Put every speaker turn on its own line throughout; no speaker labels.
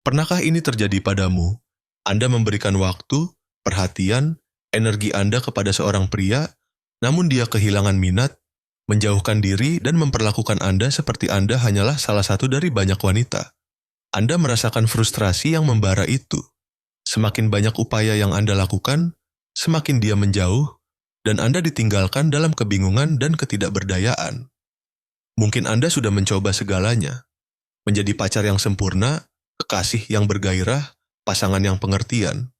Pernahkah ini terjadi padamu? Anda memberikan waktu, perhatian, energi Anda kepada seorang pria, namun dia kehilangan minat, menjauhkan diri dan memperlakukan Anda seperti Anda hanyalah salah satu dari banyak wanita. Anda merasakan frustrasi yang membara itu. Semakin banyak upaya yang Anda lakukan, semakin dia menjauh, dan Anda ditinggalkan dalam kebingungan dan ketidakberdayaan. Mungkin Anda sudah mencoba segalanya, menjadi pacar yang sempurna, kekasih yang bergairah, pasangan yang pengertian.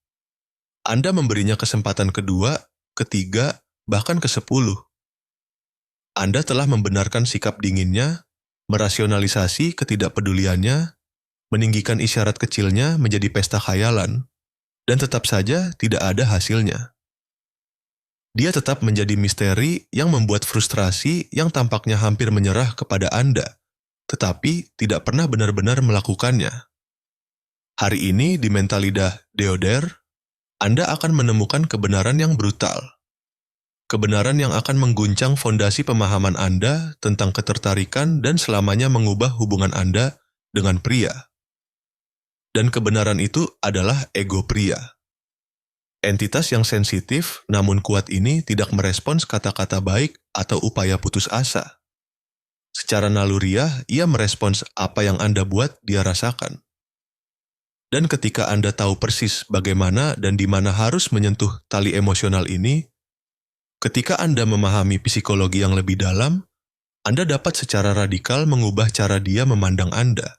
Anda memberinya kesempatan kedua, ketiga, bahkan ke-10. Anda telah membenarkan sikap dinginnya, merasionalisasi ketidakpeduliannya, meninggikan isyarat kecilnya menjadi pesta khayalan, dan tetap saja tidak ada hasilnya. Dia tetap menjadi misteri yang membuat frustrasi yang tampaknya hampir menyerah kepada Anda, tetapi tidak pernah benar-benar melakukannya. Hari ini di Mental Lidah Deoder, Anda akan menemukan kebenaran yang brutal. Kebenaran yang akan mengguncang fondasi pemahaman Anda tentang ketertarikan dan selamanya mengubah hubungan Anda dengan pria. Dan kebenaran itu adalah ego pria. Entitas yang sensitif namun kuat ini tidak merespons kata-kata baik atau upaya putus asa. Secara naluriah, ia merespons apa yang Anda buat dia rasakan. Dan ketika Anda tahu persis bagaimana dan di mana harus menyentuh tali emosional ini, ketika Anda memahami psikologi yang lebih dalam, Anda dapat secara radikal mengubah cara dia memandang Anda.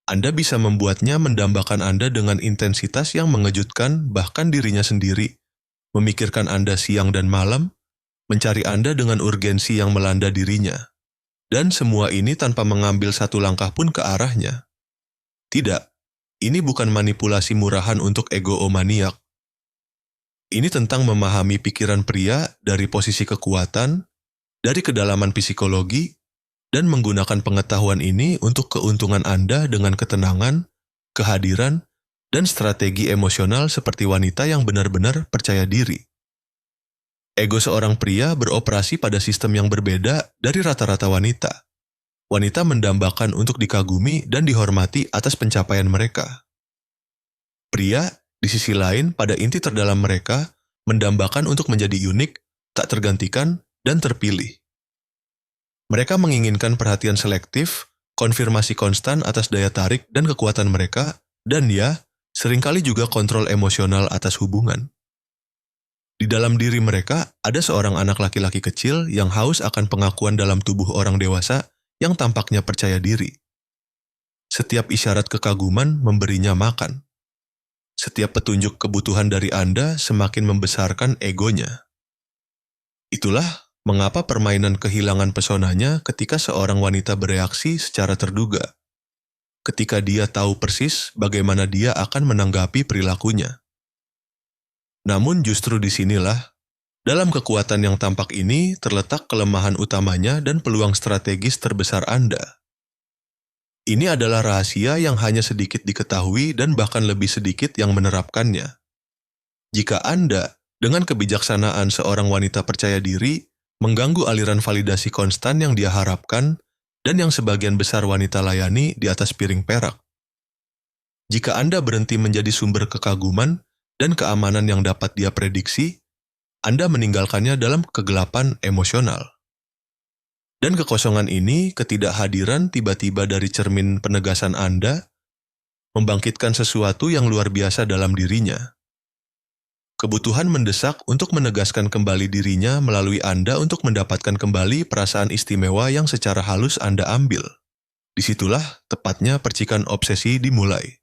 Anda bisa membuatnya mendambakan Anda dengan intensitas yang mengejutkan bahkan dirinya sendiri, memikirkan Anda siang dan malam, mencari Anda dengan urgensi yang melanda dirinya. Dan semua ini tanpa mengambil satu langkah pun ke arahnya. Tidak, ini bukan manipulasi murahan untuk ego-omaniak. Ini tentang memahami pikiran pria dari posisi kekuatan, dari kedalaman psikologi, dan menggunakan pengetahuan ini untuk keuntungan Anda dengan ketenangan, kehadiran, dan strategi emosional seperti wanita yang benar-benar percaya diri. Ego seorang pria beroperasi pada sistem yang berbeda dari rata-rata wanita. Wanita mendambakan untuk dikagumi dan dihormati atas pencapaian mereka. Pria, di sisi lain, pada inti terdalam mereka, mendambakan untuk menjadi unik, tak tergantikan, dan terpilih. Mereka menginginkan perhatian selektif, konfirmasi konstan atas daya tarik dan kekuatan mereka, dan ya, seringkali juga kontrol emosional atas hubungan. Di dalam diri mereka, ada seorang anak laki-laki kecil yang haus akan pengakuan dalam tubuh orang dewasa yang tampaknya percaya diri. Setiap isyarat kekaguman memberinya makan. Setiap petunjuk kebutuhan dari Anda semakin membesarkan egonya. Itulah mengapa permainan kehilangan pesonanya ketika seorang wanita bereaksi secara terduga. Ketika dia tahu persis bagaimana dia akan menanggapi perilakunya. Namun justru disinilah, dalam kekuatan yang tampak ini terletak kelemahan utamanya dan peluang strategis terbesar Anda. Ini adalah rahasia yang hanya sedikit diketahui dan bahkan lebih sedikit yang menerapkannya. Jika Anda, dengan kebijaksanaan seorang wanita percaya diri, mengganggu aliran validasi konstan yang dia harapkan dan yang sebagian besar wanita layani di atas piring perak. Jika Anda berhenti menjadi sumber kekaguman dan keamanan yang dapat dia prediksi, Anda meninggalkannya dalam kegelapan emosional. Dan kekosongan ini, ketidakhadiran tiba-tiba dari cermin penegasan Anda, membangkitkan sesuatu yang luar biasa dalam dirinya. Kebutuhan mendesak untuk menegaskan kembali dirinya melalui Anda untuk mendapatkan kembali perasaan istimewa yang secara halus Anda ambil. Disitulah tepatnya percikan obsesi dimulai.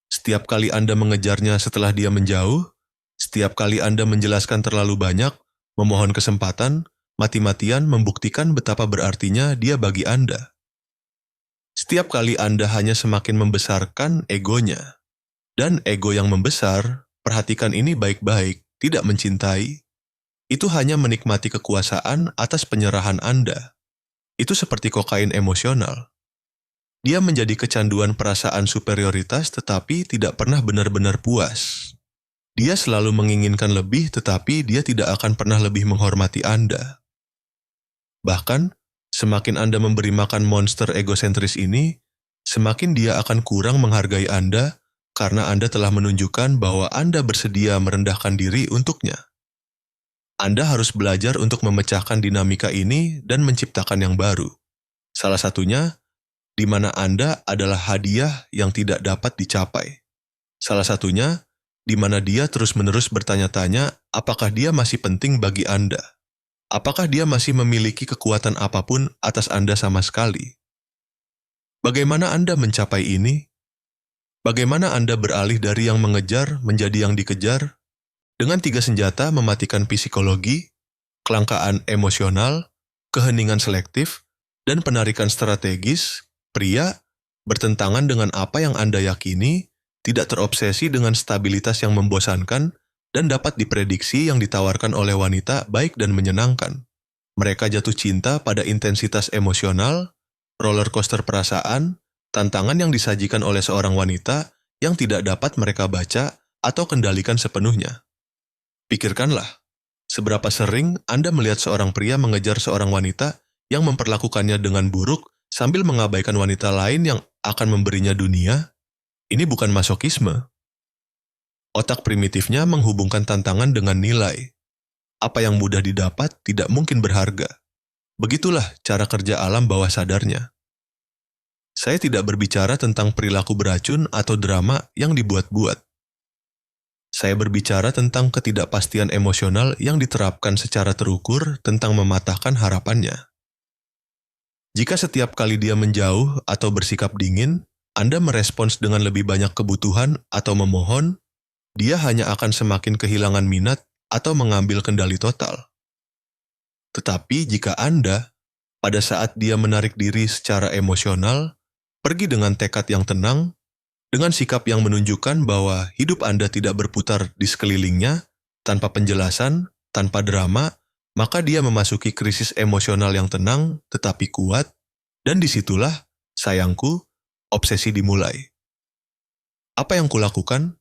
Setiap kali Anda mengejarnya setelah dia menjauh, setiap kali Anda menjelaskan terlalu banyak, memohon kesempatan, mati-matian membuktikan betapa berartinya dia bagi Anda. Setiap kali Anda hanya semakin membesarkan egonya. Dan ego yang membesar, perhatikan ini baik-baik, tidak mencintai. Itu hanya menikmati kekuasaan atas penyerahan Anda. Itu seperti kokain emosional. Dia menjadi kecanduan perasaan superioritas tetapi tidak pernah benar-benar puas. Dia selalu menginginkan lebih tetapi dia tidak akan pernah lebih menghormati Anda. Bahkan, semakin Anda memberi makan monster egosentris ini, semakin dia akan kurang menghargai Anda karena Anda telah menunjukkan bahwa Anda bersedia merendahkan diri untuknya. Anda harus belajar untuk memecahkan dinamika ini dan menciptakan yang baru. Salah satunya, di mana Anda adalah hadiah yang tidak dapat dicapai. Salah satunya, di mana dia terus-menerus bertanya-tanya apakah dia masih penting bagi Anda. Apakah dia masih memiliki kekuatan apapun atas Anda sama sekali? Bagaimana Anda mencapai ini? Bagaimana Anda beralih dari yang mengejar menjadi yang dikejar? Dengan 3 senjata mematikan psikologi, kelangkaan emosional, keheningan selektif, dan penarikan strategis, pria, bertentangan dengan apa yang Anda yakini, tidak terobsesi dengan stabilitas yang membosankan, dan dapat diprediksi yang ditawarkan oleh wanita baik dan menyenangkan. Mereka jatuh cinta pada intensitas emosional, roller coaster perasaan, tantangan yang disajikan oleh seorang wanita yang tidak dapat mereka baca atau kendalikan sepenuhnya. Pikirkanlah, seberapa sering Anda melihat seorang pria mengejar seorang wanita yang memperlakukannya dengan buruk sambil mengabaikan wanita lain yang akan memberinya dunia? Ini bukan masokisme. Otak primitifnya menghubungkan tantangan dengan nilai. Apa yang mudah didapat tidak mungkin berharga. Begitulah cara kerja alam bawah sadarnya. Saya tidak berbicara tentang perilaku beracun atau drama yang dibuat-buat. Saya berbicara tentang ketidakpastian emosional yang diterapkan secara terukur tentang mematahkan harapannya. Jika setiap kali dia menjauh atau bersikap dingin, Anda merespons dengan lebih banyak kebutuhan atau memohon, dia hanya akan semakin kehilangan minat atau mengambil kendali total. Tetapi jika Anda, pada saat dia menarik diri secara emosional, pergi dengan tekad yang tenang, dengan sikap yang menunjukkan bahwa hidup Anda tidak berputar di sekelilingnya, tanpa penjelasan, tanpa drama, maka dia memasuki krisis emosional yang tenang tetapi kuat, dan disitulah, sayangku, obsesi dimulai. Apa yang kulakukan?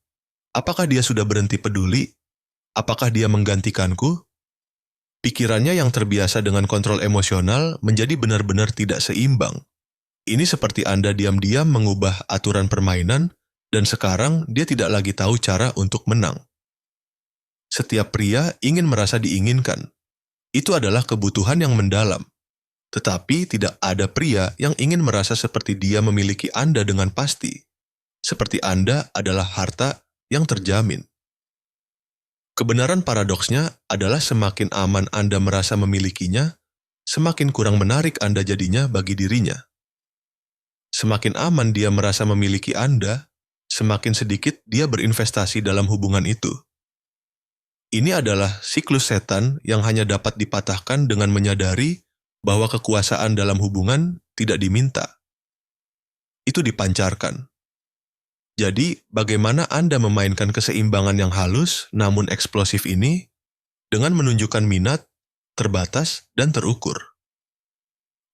Apakah dia sudah berhenti peduli? Apakah dia menggantikanku? Pikirannya yang terbiasa dengan kontrol emosional menjadi benar-benar tidak seimbang. Ini seperti Anda diam-diam mengubah aturan permainan, dan sekarang dia tidak lagi tahu cara untuk menang. Setiap pria ingin merasa diinginkan. Itu adalah kebutuhan yang mendalam. Tetapi tidak ada pria yang ingin merasa seperti dia memiliki Anda dengan pasti. Seperti Anda adalah harta yang terjamin. Kebenaran paradoksnya adalah semakin aman Anda merasa memilikinya, semakin kurang menarik Anda jadinya bagi dirinya. Semakin aman dia merasa memiliki Anda, semakin sedikit dia berinvestasi dalam hubungan itu. Ini adalah siklus setan yang hanya dapat dipatahkan dengan menyadari bahwa kekuasaan dalam hubungan tidak diminta. Itu dipancarkan. Jadi, bagaimana Anda memainkan keseimbangan yang halus namun eksplosif ini dengan menunjukkan minat, terbatas, dan terukur?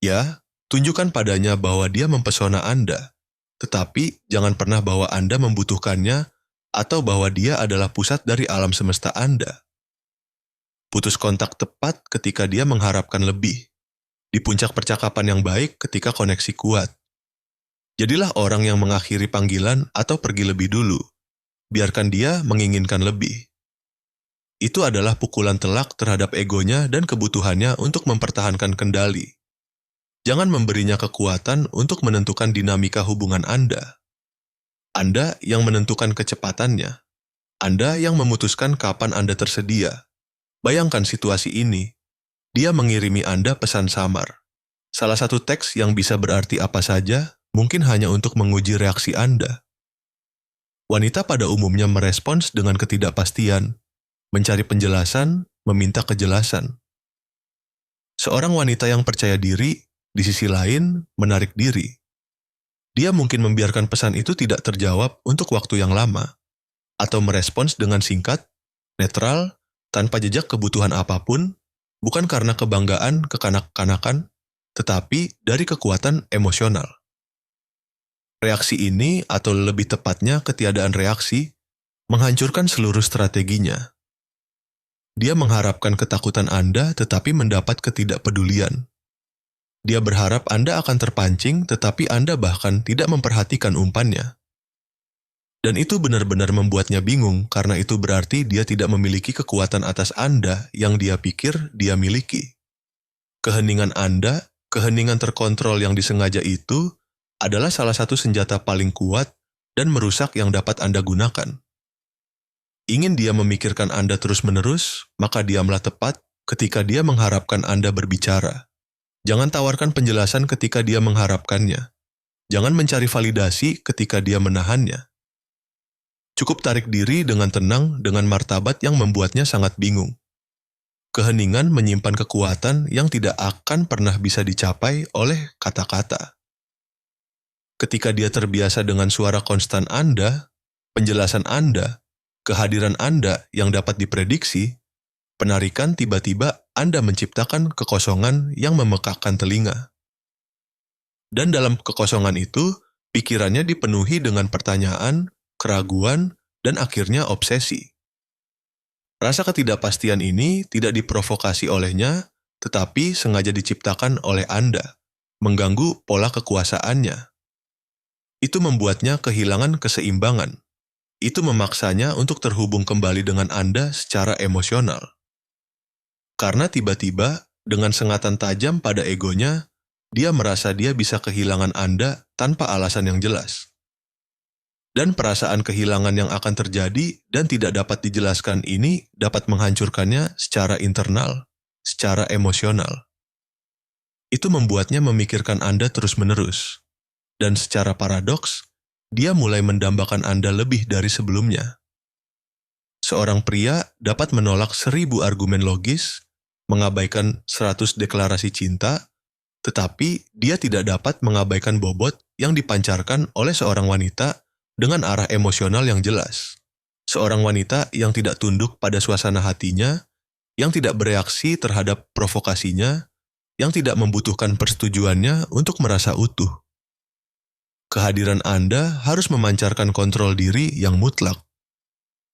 Ya, tunjukkan padanya bahwa dia mempesona Anda, tetapi jangan pernah bahwa Anda membutuhkannya atau bahwa dia adalah pusat dari alam semesta Anda. Putus kontak tepat ketika dia mengharapkan lebih. Di puncak percakapan yang baik ketika koneksi kuat. Jadilah orang yang mengakhiri panggilan atau pergi lebih dulu. Biarkan dia menginginkan lebih. Itu adalah pukulan telak terhadap egonya dan kebutuhannya untuk mempertahankan kendali. Jangan memberinya kekuatan untuk menentukan dinamika hubungan Anda. Anda yang menentukan kecepatannya. Anda yang memutuskan kapan Anda tersedia. Bayangkan situasi ini. Dia mengirimi Anda pesan samar. Salah satu teks yang bisa berarti apa saja, mungkin hanya untuk menguji reaksi Anda. Wanita pada umumnya merespons dengan ketidakpastian, mencari penjelasan, meminta kejelasan. Seorang wanita yang percaya diri, di sisi lain, menarik diri. Dia mungkin membiarkan pesan itu tidak terjawab untuk waktu yang lama, atau merespons dengan singkat, netral, tanpa jejak kebutuhan apapun, bukan karena kebanggaan kekanak-kanakan, tetapi dari kekuatan emosional. Reaksi ini, atau lebih tepatnya ketiadaan reaksi, menghancurkan seluruh strateginya. Dia mengharapkan ketakutan Anda tetapi mendapat ketidakpedulian. Dia berharap Anda akan terpancing, tetapi Anda bahkan tidak memperhatikan umpannya. Dan itu benar-benar membuatnya bingung, karena itu berarti dia tidak memiliki kekuatan atas Anda yang dia pikir dia miliki. Keheningan Anda, keheningan terkontrol yang disengaja itu, adalah salah satu senjata paling kuat dan merusak yang dapat Anda gunakan. Ingin dia memikirkan Anda terus-menerus, maka diamlah tepat ketika dia mengharapkan Anda berbicara. Jangan tawarkan penjelasan ketika dia mengharapkannya. Jangan mencari validasi ketika dia menahannya. Cukup tarik diri dengan tenang dengan martabat yang membuatnya sangat bingung. Keheningan menyimpan kekuatan yang tidak akan pernah bisa dicapai oleh kata-kata. Ketika dia terbiasa dengan suara konstan Anda, penjelasan Anda, kehadiran Anda yang dapat diprediksi, penarikan tiba-tiba Anda menciptakan kekosongan yang memekakkan telinga. Dan dalam kekosongan itu, pikirannya dipenuhi dengan pertanyaan, keraguan, dan akhirnya obsesi. Rasa ketidakpastian ini tidak diprovokasi olehnya, tetapi sengaja diciptakan oleh Anda, mengganggu pola kekuasaannya. Itu membuatnya kehilangan keseimbangan. Itu memaksanya untuk terhubung kembali dengan Anda secara emosional. Karena tiba-tiba, dengan sengatan tajam pada egonya, dia merasa dia bisa kehilangan Anda tanpa alasan yang jelas. Dan perasaan kehilangan yang akan terjadi dan tidak dapat dijelaskan ini dapat menghancurkannya secara internal, secara emosional. Itu membuatnya memikirkan Anda terus-menerus. Dan secara paradoks, dia mulai mendambakan Anda lebih dari sebelumnya. Seorang pria dapat menolak 1000 argumen logis, mengabaikan 100 deklarasi cinta, tetapi dia tidak dapat mengabaikan bobot yang dipancarkan oleh seorang wanita dengan arah emosional yang jelas. Seorang wanita yang tidak tunduk pada suasana hatinya, yang tidak bereaksi terhadap provokasinya, yang tidak membutuhkan persetujuannya untuk merasa utuh. Kehadiran Anda harus memancarkan kontrol diri yang mutlak.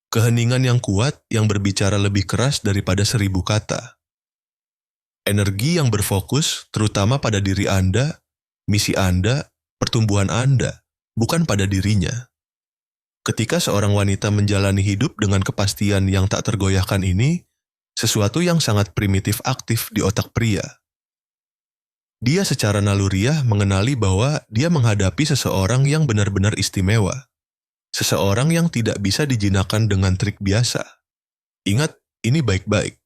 Keheningan yang kuat yang berbicara lebih keras daripada 1000 kata. Energi yang berfokus terutama pada diri Anda, misi Anda, pertumbuhan Anda, bukan pada dirinya. Ketika seorang wanita menjalani hidup dengan kepastian yang tak tergoyahkan ini, sesuatu yang sangat primitif aktif di otak pria. Dia secara naluriah mengenali bahwa dia menghadapi seseorang yang benar-benar istimewa. Seseorang yang tidak bisa dijinakan dengan trik biasa. Ingat, ini baik-baik.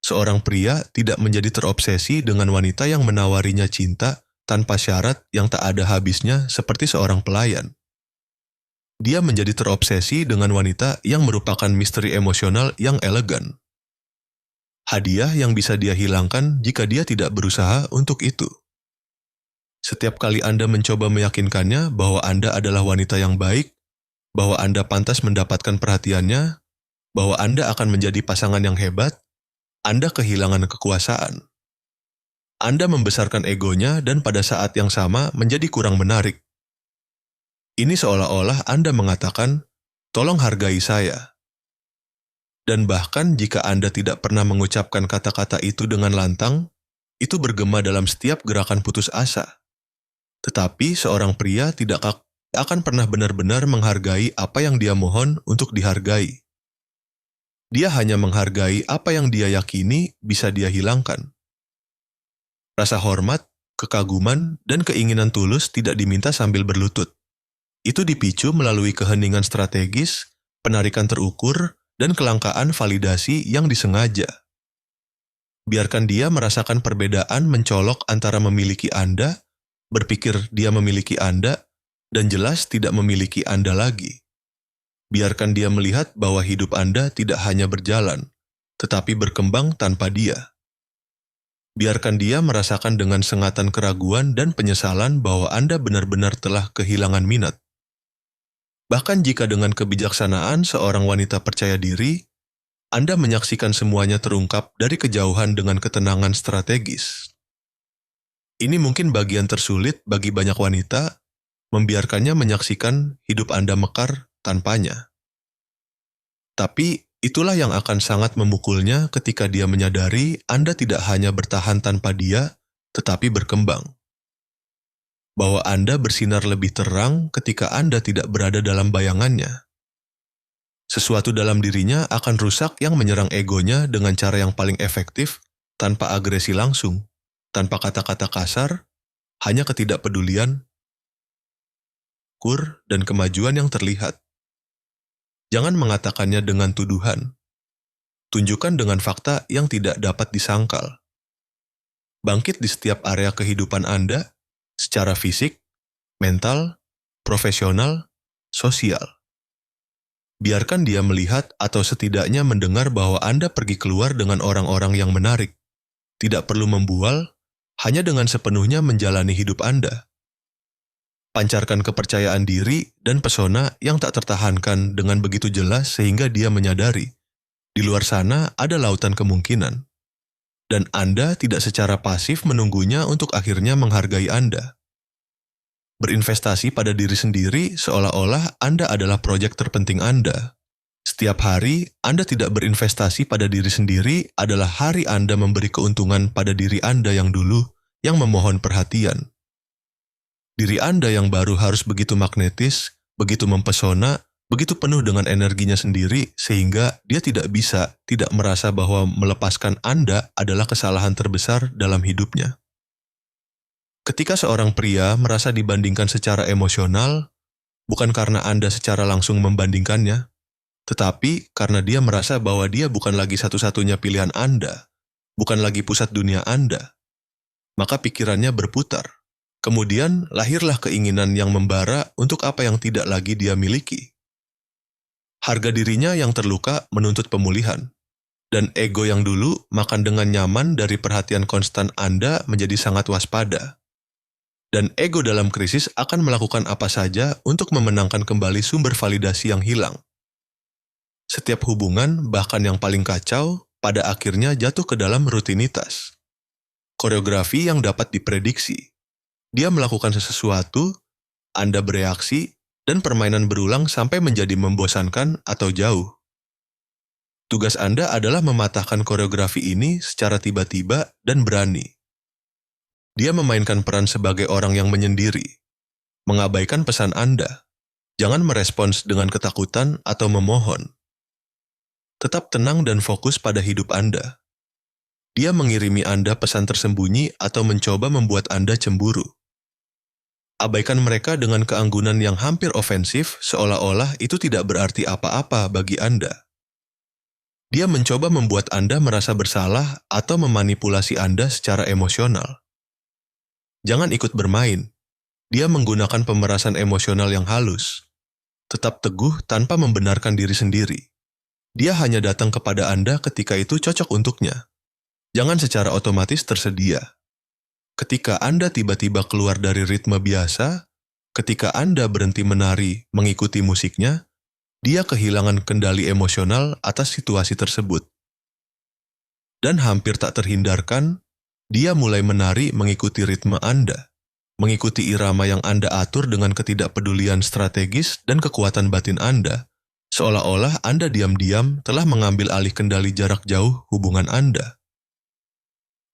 Seorang pria tidak menjadi terobsesi dengan wanita yang menawarinya cinta tanpa syarat yang tak ada habisnya seperti seorang pelayan. Dia menjadi terobsesi dengan wanita yang merupakan misteri emosional yang elegan. Hadiah yang bisa dia hilangkan jika dia tidak berusaha untuk itu. Setiap kali Anda mencoba meyakinkannya bahwa Anda adalah wanita yang baik, bahwa Anda pantas mendapatkan perhatiannya, bahwa Anda akan menjadi pasangan yang hebat, Anda kehilangan kekuasaan. Anda membesarkan egonya dan pada saat yang sama menjadi kurang menarik. Ini seolah-olah Anda mengatakan, tolong hargai saya. Dan bahkan jika Anda tidak pernah mengucapkan kata-kata itu dengan lantang, itu bergema dalam setiap gerakan putus asa. Tetapi seorang pria tidak akan pernah benar-benar menghargai apa yang dia mohon untuk dihargai. Dia hanya menghargai apa yang dia yakini bisa dia hilangkan. Rasa hormat, kekaguman, dan keinginan tulus tidak diminta sambil berlutut. Itu dipicu melalui keheningan strategis, penarikan terukur, dan kelangkaan validasi yang disengaja. Biarkan dia merasakan perbedaan mencolok antara memiliki Anda, berpikir dia memiliki Anda, dan jelas tidak memiliki Anda lagi. Biarkan dia melihat bahwa hidup Anda tidak hanya berjalan, tetapi berkembang tanpa dia. Biarkan dia merasakan dengan sengatan keraguan dan penyesalan bahwa Anda benar-benar telah kehilangan minat. Bahkan jika dengan kebijaksanaan seorang wanita percaya diri, Anda menyaksikan semuanya terungkap dari kejauhan dengan ketenangan strategis. Ini mungkin bagian tersulit bagi banyak wanita, membiarkannya menyaksikan hidup Anda mekar tanpanya. Tapi itulah yang akan sangat memukulnya ketika dia menyadari Anda tidak hanya bertahan tanpa dia, tetapi berkembang. Bahwa Anda bersinar lebih terang ketika Anda tidak berada dalam bayangannya. Sesuatu dalam dirinya akan rusak yang menyerang egonya dengan cara yang paling efektif, tanpa agresi langsung, tanpa kata-kata kasar, hanya ketidakpedulian, dan kemajuan yang terlihat. Jangan mengatakannya dengan tuduhan. Tunjukkan dengan fakta yang tidak dapat disangkal. Bangkit di setiap area kehidupan Anda, secara fisik, mental, profesional, sosial. Biarkan dia melihat atau setidaknya mendengar bahwa Anda pergi keluar dengan orang-orang yang menarik. Tidak perlu membual, hanya dengan sepenuhnya menjalani hidup Anda. Pancarkan kepercayaan diri dan pesona yang tak tertahankan dengan begitu jelas sehingga dia menyadari. Di luar sana ada lautan kemungkinan. Dan Anda tidak secara pasif menunggunya untuk akhirnya menghargai Anda. Berinvestasi pada diri sendiri seolah-olah Anda adalah proyek terpenting Anda. Setiap hari Anda tidak berinvestasi pada diri sendiri adalah hari Anda memberi keuntungan pada diri Anda yang dulu yang memohon perhatian. Diri Anda yang baru harus begitu magnetis, begitu mempesona, begitu penuh dengan energinya sendiri sehingga dia tidak merasa bahwa melepaskan Anda adalah kesalahan terbesar dalam hidupnya. Ketika seorang pria merasa dibandingkan secara emosional, bukan karena Anda secara langsung membandingkannya, tetapi karena dia merasa bahwa dia bukan lagi satu-satunya pilihan Anda, bukan lagi pusat dunia Anda, maka pikirannya berputar. Kemudian lahirlah keinginan yang membara untuk apa yang tidak lagi dia miliki. Harga dirinya yang terluka menuntut pemulihan, dan ego yang dulu makan dengan nyaman dari perhatian konstan Anda menjadi sangat waspada. Dan ego dalam krisis akan melakukan apa saja untuk memenangkan kembali sumber validasi yang hilang. Setiap hubungan, bahkan yang paling kacau, pada akhirnya jatuh ke dalam rutinitas. Koreografi yang dapat diprediksi. Dia melakukan sesuatu, Anda bereaksi, dan permainan berulang sampai menjadi membosankan atau jauh. Tugas Anda adalah mematahkan koreografi ini secara tiba-tiba dan berani. Dia memainkan peran sebagai orang yang menyendiri, mengabaikan pesan Anda. Jangan merespons dengan ketakutan atau memohon. Tetap tenang dan fokus pada hidup Anda. Dia mengirimi Anda pesan tersembunyi atau mencoba membuat Anda cemburu. Abaikan mereka dengan keanggunan yang hampir ofensif, seolah-olah itu tidak berarti apa-apa bagi Anda. Dia mencoba membuat Anda merasa bersalah atau memanipulasi Anda secara emosional. Jangan ikut bermain. Dia menggunakan pemerasan emosional yang halus. Tetap teguh tanpa membenarkan diri sendiri. Dia hanya datang kepada Anda ketika itu cocok untuknya. Jangan secara otomatis tersedia. Ketika Anda tiba-tiba keluar dari ritme biasa, ketika Anda berhenti menari mengikuti musiknya, dia kehilangan kendali emosional atas situasi tersebut. Dan hampir tak terhindarkan, dia mulai menari mengikuti ritme Anda, mengikuti irama yang Anda atur dengan ketidakpedulian strategis dan kekuatan batin Anda, seolah-olah Anda diam-diam telah mengambil alih kendali jarak jauh hubungan Anda.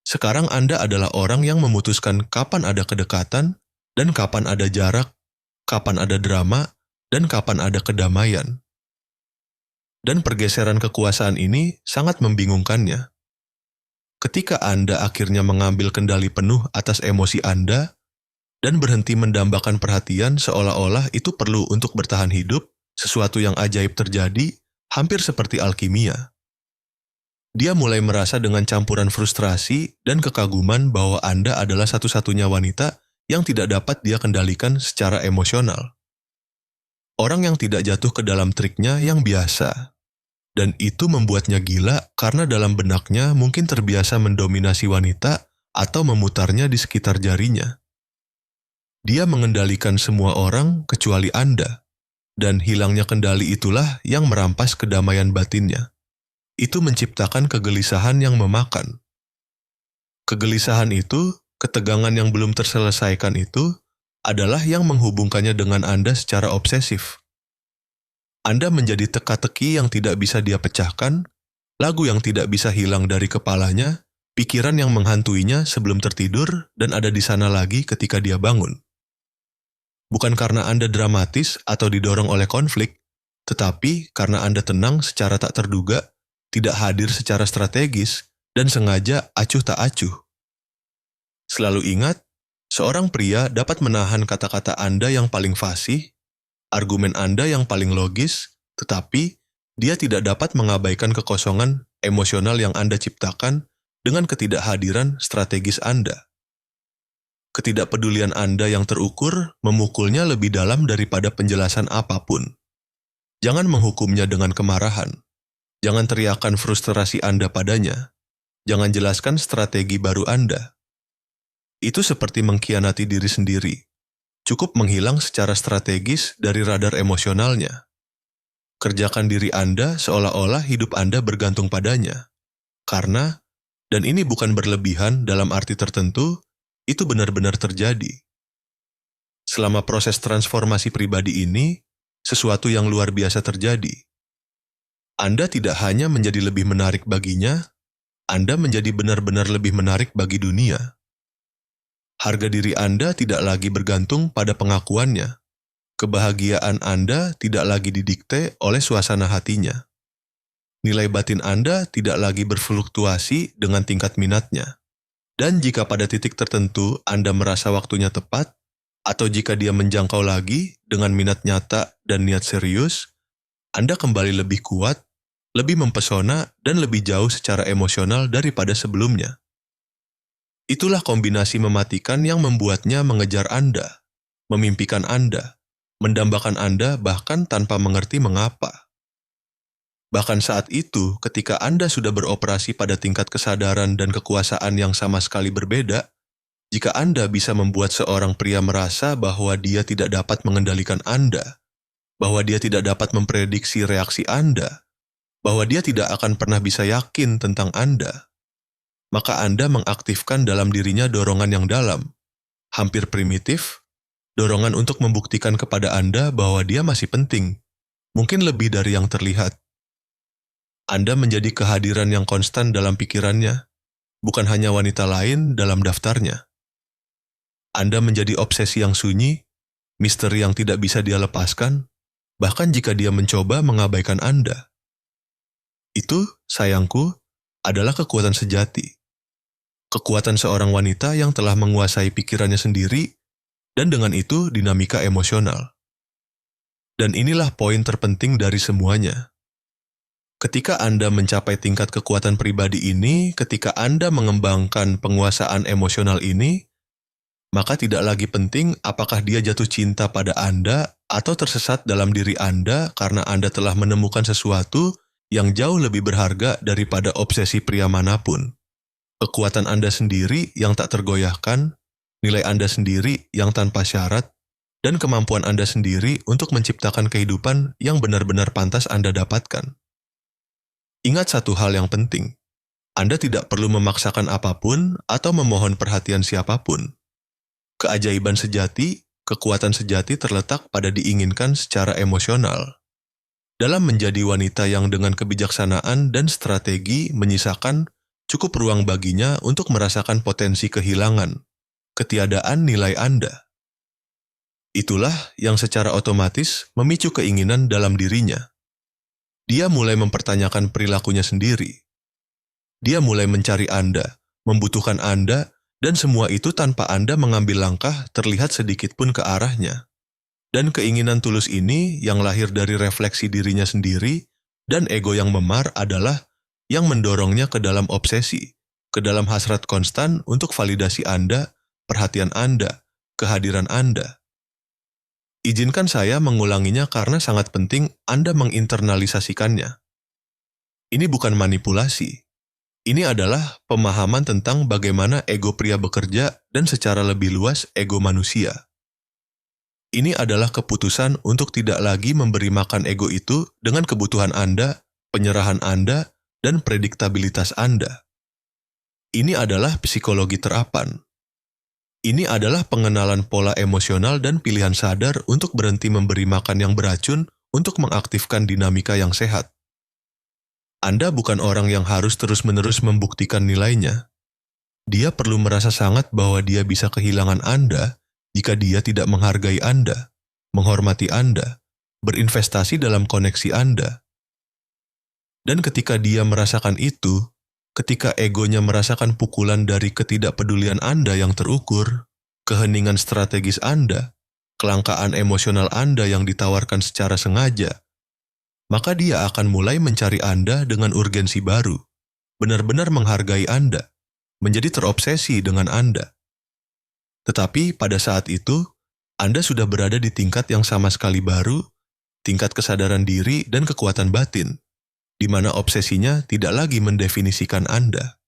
Sekarang Anda adalah orang yang memutuskan kapan ada kedekatan dan kapan ada jarak, kapan ada drama, dan kapan ada kedamaian. Dan pergeseran kekuasaan ini sangat membingungkannya. Ketika Anda akhirnya mengambil kendali penuh atas emosi Anda dan berhenti mendambakan perhatian seolah-olah itu perlu untuk bertahan hidup, sesuatu yang ajaib terjadi, hampir seperti alkimia. Dia mulai merasa dengan campuran frustrasi dan kekaguman bahwa Anda adalah satu-satunya wanita yang tidak dapat dia kendalikan secara emosional. Orang yang tidak jatuh ke dalam triknya yang biasa. Dan itu membuatnya gila karena dalam benaknya mungkin terbiasa mendominasi wanita atau memutarnya di sekitar jarinya. Dia mengendalikan semua orang kecuali Anda, dan hilangnya kendali itulah yang merampas kedamaian batinnya. Itu menciptakan kegelisahan yang memakan. Kegelisahan itu, ketegangan yang belum terselesaikan itu, adalah yang menghubungkannya dengan Anda secara obsesif. Anda menjadi teka-teki yang tidak bisa dia pecahkan, lagu yang tidak bisa hilang dari kepalanya, pikiran yang menghantuinya sebelum tertidur dan ada di sana lagi ketika dia bangun. Bukan karena Anda dramatis atau didorong oleh konflik, tetapi karena Anda tenang secara tak terduga, tidak hadir secara strategis, dan sengaja acuh tak acuh. Selalu ingat, seorang pria dapat menahan kata-kata Anda yang paling fasih, argumen Anda yang paling logis, tetapi dia tidak dapat mengabaikan kekosongan emosional yang Anda ciptakan dengan ketidakhadiran strategis Anda. Ketidakpedulian Anda yang terukur memukulnya lebih dalam daripada penjelasan apapun. Jangan menghukumnya dengan kemarahan. Jangan teriakan frustrasi Anda padanya. Jangan jelaskan strategi baru Anda. Itu seperti mengkhianati diri sendiri. Cukup menghilang secara strategis dari radar emosionalnya. Kerjakan diri Anda seolah-olah hidup Anda bergantung padanya. Karena, dan ini bukan berlebihan dalam arti tertentu, itu benar-benar terjadi. Selama proses transformasi pribadi ini, sesuatu yang luar biasa terjadi. Anda tidak hanya menjadi lebih menarik baginya, Anda menjadi benar-benar lebih menarik bagi dunia. Harga diri Anda tidak lagi bergantung pada pengakuannya. Kebahagiaan Anda tidak lagi didikte oleh suasana hatinya. Nilai batin Anda tidak lagi berfluktuasi dengan tingkat minatnya. Dan jika pada titik tertentu Anda merasa waktunya tepat, atau jika dia menjangkau lagi dengan minat nyata dan niat serius, Anda kembali lebih kuat, lebih mempesona, dan lebih jauh secara emosional daripada sebelumnya. Itulah kombinasi mematikan yang membuatnya mengejar Anda, memimpikan Anda, mendambakan Anda bahkan tanpa mengerti mengapa. Bahkan saat itu, ketika Anda sudah beroperasi pada tingkat kesadaran dan kekuasaan yang sama sekali berbeda, jika Anda bisa membuat seorang pria merasa bahwa dia tidak dapat mengendalikan Anda, bahwa dia tidak dapat memprediksi reaksi Anda, bahwa dia tidak akan pernah bisa yakin tentang Anda, maka Anda mengaktifkan dalam dirinya dorongan yang dalam, hampir primitif, dorongan untuk membuktikan kepada Anda bahwa dia masih penting, mungkin lebih dari yang terlihat. Anda menjadi kehadiran yang konstan dalam pikirannya, bukan hanya wanita lain dalam daftarnya. Anda menjadi obsesi yang sunyi, misteri yang tidak bisa dia lepaskan, bahkan jika dia mencoba mengabaikan Anda. Itu, sayangku, adalah kekuatan sejati. Kekuatan seorang wanita yang telah menguasai pikirannya sendiri, dan dengan itu dinamika emosional. Dan inilah poin terpenting dari semuanya. Ketika Anda mencapai tingkat kekuatan pribadi ini, ketika Anda mengembangkan penguasaan emosional ini, maka tidak lagi penting apakah dia jatuh cinta pada Anda atau tersesat dalam diri Anda karena Anda telah menemukan sesuatu yang jauh lebih berharga daripada obsesi pria manapun. Kekuatan Anda sendiri yang tak tergoyahkan, nilai Anda sendiri yang tanpa syarat, dan kemampuan Anda sendiri untuk menciptakan kehidupan yang benar-benar pantas Anda dapatkan. Ingat satu hal yang penting, Anda tidak perlu memaksakan apapun atau memohon perhatian siapapun. Keajaiban sejati, kekuatan sejati terletak pada diinginkan secara emosional. Dalam menjadi wanita yang dengan kebijaksanaan dan strategi menyisakan cukup ruang baginya untuk merasakan potensi kehilangan, ketiadaan nilai Anda. Itulah yang secara otomatis memicu keinginan dalam dirinya. Dia mulai mempertanyakan perilakunya sendiri. Dia mulai mencari Anda, membutuhkan Anda, dan semua itu tanpa Anda mengambil langkah terlihat sedikit pun ke arahnya. Dan keinginan tulus ini yang lahir dari refleksi dirinya sendiri dan ego yang memar adalah yang mendorongnya ke dalam obsesi, ke dalam hasrat konstan untuk validasi Anda, perhatian Anda, kehadiran Anda. Izinkan saya mengulanginya karena sangat penting Anda menginternalisasikannya. Ini bukan manipulasi. Ini adalah pemahaman tentang bagaimana ego pria bekerja dan secara lebih luas ego manusia. Ini adalah keputusan untuk tidak lagi memberi makan ego itu dengan kebutuhan Anda, penyerahan Anda, dan prediktabilitas Anda. Ini adalah psikologi terapan. Ini adalah pengenalan pola emosional dan pilihan sadar untuk berhenti memberi makan yang beracun untuk mengaktifkan dinamika yang sehat. Anda bukan orang yang harus terus-menerus membuktikan nilainya. Dia perlu merasa sangat bahwa dia bisa kehilangan Anda jika dia tidak menghargai Anda, menghormati Anda, berinvestasi dalam koneksi Anda. Dan ketika dia merasakan itu, ketika egonya merasakan pukulan dari ketidakpedulian Anda yang terukur, keheningan strategis Anda, kelangkaan emosional Anda yang ditawarkan secara sengaja, maka dia akan mulai mencari Anda dengan urgensi baru, benar-benar menghargai Anda, menjadi terobsesi dengan Anda. Tetapi pada saat itu, Anda sudah berada di tingkat yang sama sekali baru, tingkat kesadaran diri dan kekuatan batin, di mana obsesinya tidak lagi mendefinisikan Anda.